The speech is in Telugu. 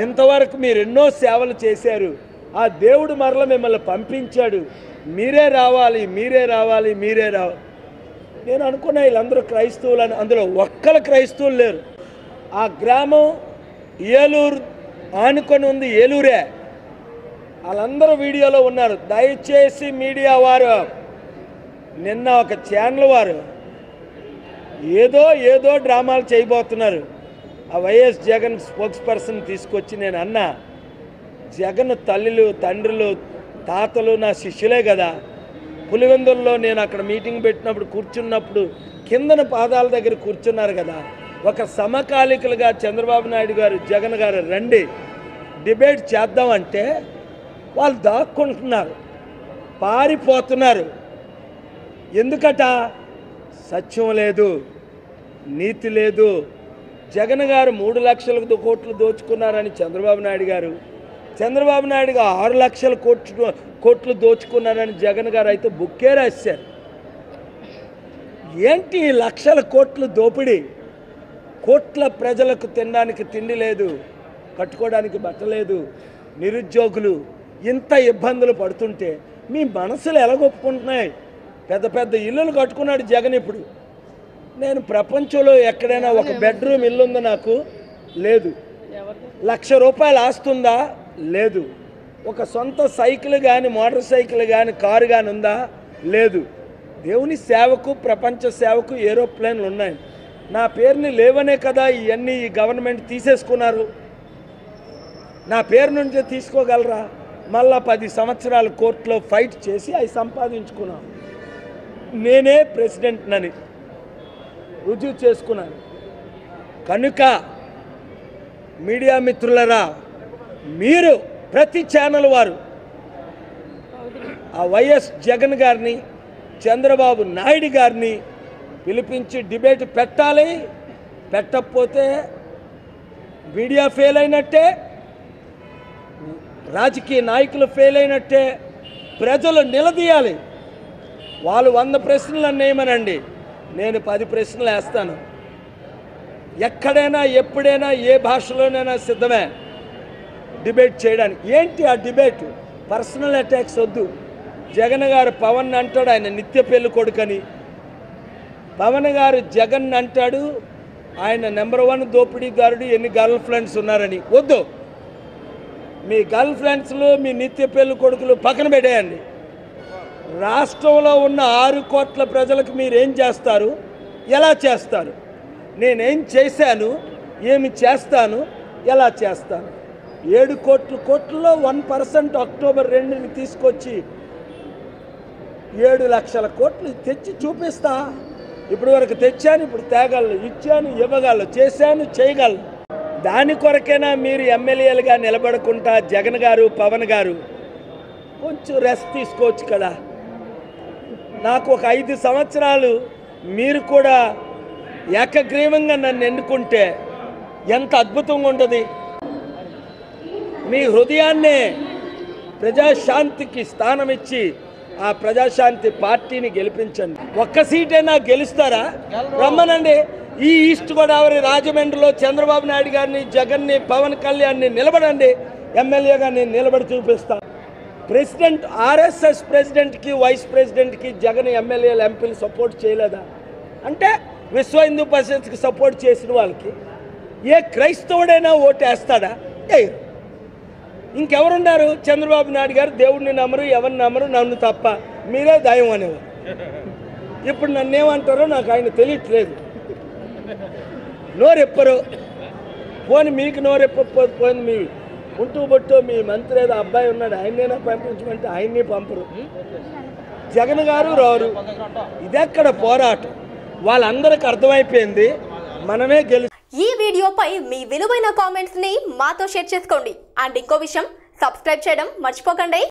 ఇంతవరకు మీరు ఎన్నో సేవలు చేశారు. ఆ దేవుడు మరల మిమ్మల్ని పంపించాడు. మీరే రావాలి, మీరే రావాలి, మీరే రావాలి. నేను అనుకున్నా వీళ్ళందరూ క్రైస్తవులని. అందులో ఒక్కరు క్రైస్తవులు లేరు. ఆ గ్రామం ఏలూరు ఆనుకొని ఉంది, ఏలూరే. వాళ్ళందరూ వీడియోలో ఉన్నారు. దయచేసి మీడియా వారు, నిన్న ఒక ఛానల్ వారు ఏదో డ్రామాలు చేయబోతున్నారు. ఆ వైఎస్ జగన్ స్పోక్స్ పర్సన్ తీసుకొచ్చి నేను అన్నా, జగన్ తల్లులు, తండ్రులు, తాతలు నా శిష్యులే కదా. పులివెందుల్లో నేను అక్కడ మీటింగ్ పెట్టినప్పుడు కూర్చున్నప్పుడు కిందన పాదాల దగ్గర కూర్చున్నారు కదా. ఒక సమకాలికలుగా చంద్రబాబు నాయుడు గారు, జగన్ గారు రండి డిబేట్ చేద్దామంటే వాళ్ళు దాక్కుంటున్నారు, పారిపోతున్నారు. ఎందుకట? సత్యం లేదు, నీతి లేదు. జగన్ గారు 3 లక్షల కోట్లు దోచుకున్నారని చంద్రబాబు నాయుడు గారు, చంద్రబాబు నాయుడు గారు 6 లక్షల కోట్లు దోచుకున్నారని జగన్ గారు అయితే బుక్కే రాశారు. ఏంటి లక్షల కోట్లు దోపిడీ? కోట్ల ప్రజలకు తినడానికి తిండి లేదు, కట్టుకోవడానికి బట్ట లేదు, నిరుద్యోగులు ఇంత ఇబ్బందులు పడుతుంటే మీ మనసులు ఎలాగొప్పుకుంటున్నాయి? పెద్ద పెద్ద ఇల్లులు కట్టుకున్నాడు జగన్. ఇప్పుడు నేను ప్రపంచంలో ఎక్కడైనా ఒక బెడ్రూమ్ ఇల్లు ఉందా? నాకు లేదు. ₹1,00,000 ఆస్తుందా? లేదు. ఒక సొంత సైకిల్ కానీ, మోటార్ సైకిల్ కానీ, కారు కానీ ఉందా? లేదు. దేవుని సేవకు, ప్రపంచ సేవకు ఏరోప్లేన్లు ఉన్నాయి. నా పేరుని లేవనే కదా ఇవన్నీ ఈ గవర్నమెంట్ తీసేసుకున్నారు. నా పేరు నుంచి తీసుకోగలరా? మళ్ళా 10 సంవత్సరాలు కోర్టులో ఫైట్ చేసి అవి సంపాదించుకున్నాను. నేనే ప్రెసిడెంట్నని రుజువు చేసుకున్నాను. కనుక మీడియా మిత్రులరా, మీరు ప్రతి ఛానల్ వారు ఆ వైఎస్ జగన్ గారిని, చంద్రబాబు నాయుడు గారిని పిలిపించి డిబేట్ పెట్టాలి. పెట్టకపోతే మీడియా ఫెయిల్ అయినట్టే, రాజకీయ నాయకులు ఫెయిల్ అయినట్టే. ప్రజలు నిలదీయాలి. వాళ్ళు 100 ప్రశ్నలు అన్నేయమనండి, నేను 10 ప్రశ్నలు వేస్తాను. ఎక్కడైనా, ఎప్పుడైనా, ఏ భాషలోనైనా సిద్ధమే డిబేట్ చేయడానికి. ఏంటి ఆ డిబేట్? పర్సనల్ అటాక్స్ వద్దు. జగన్ గారు పవన్ అంటాడు ఆయన నిత్య పెళ్లి కొడుకని. పవన్ గారు జగన్ అంటాడు ఆయన నెంబర్ 1 దోపిడీదారుడు, ఎన్ని గర్ల్ ఫ్రెండ్స్ ఉన్నారని. వద్దు. మీ గర్ల్ ఫ్రెండ్స్లు, మీ నిత్య పెళ్లి కొడుకులు పక్కన పెట్టేయండి. రాష్ట్రంలో ఉన్న 6 కోట్ల ప్రజలకు మీరేం చేస్తారు, ఎలా చేస్తారు? నేనేం చేశాను, ఏమి చేస్తాను, ఎలా చేస్తాను? 7 కోట్లలో 1% అక్టోబర్ 2ని తీసుకొచ్చి 7 లక్షల కోట్లు తెచ్చి చూపిస్తా. ఇప్పుడు వరకు తెచ్చాను, ఇప్పుడు తేగలను, ఇచ్చాను, ఇవ్వగలను, చేశాను, చేయగలను. దాని కొరకైనా మీరు ఎమ్మెల్యేలుగా నిలబడకుండా జగన్ గారు, పవన్ గారు కొంచెం రెస్ట్ తీసుకోవచ్చు కదా. నాకు ఒక 5 సంవత్సరాలు మీరు కూడా ఏకగ్రీవంగా నన్ను ఎన్నుకుంటే ఎంత అద్భుతంగా ఉంటుంది. మీ హృదయాన్నే ప్రజాశాంతికి స్థానం ఇచ్చి ఆ ప్రజాశాంతి పార్టీని గెలిపించండి. ఒక్క సీటైనా గెలుస్తారా? రమ్మనండి. ఈ ఈస్ట్ గోదావరి రాజమండ్రిలో చంద్రబాబు నాయుడు గారిని, జగన్ని, పవన్ కళ్యాణ్ని నిలబడండి. ఎమ్మెల్యేగా నేను నిలబడి చూపిస్తాను. ప్రెసిడెంట్, ఆర్ఎస్ఎస్ ప్రెసిడెంట్కి, వైస్ ప్రెసిడెంట్కి జగన్ ఎమ్మెల్యేలు, ఎంపీలు సపోర్ట్ చేయలేదా? అంటే విశ్వ హిందూ పరిషత్కి సపోర్ట్ చేసిన వాళ్ళకి ఏ క్రైస్తవుడైనా ఓటేస్తాడా? వేయరు. ఇంకెవరున్నారు? చంద్రబాబు నాయుడు గారు దేవుడిని నమ్మరు, ఎవరిని నమ్మరు, నన్ను తప్ప. మీరే దయం అనేవారు. ఇప్పుడు నన్నేమంటారో నాకు ఆయన తెలియట్లేదు. నోరెప్పరు. పోని మీకు నోరెప్పకపోతే మీ ఉంటూ బొట్టు మీ మంత్రి ఏదో అబ్బాయి ఉన్నాడు, ఆయనైనా పంపించమంటే ఆయన్ని పంపరు. జగన్ గారు రారు. ఇదెక్కడ పోరాటం? వాళ్ళందరికి అర్థమైపోయింది మనమే గెలు. ఈ వీడియోపై మీ విలువైన కామెంట్స్ ని మాతో షేర్ చేసుకోండి. అండ్ ఇంకో విషయం, సబ్స్క్రైబ్ చేయడం మర్చిపోకండి.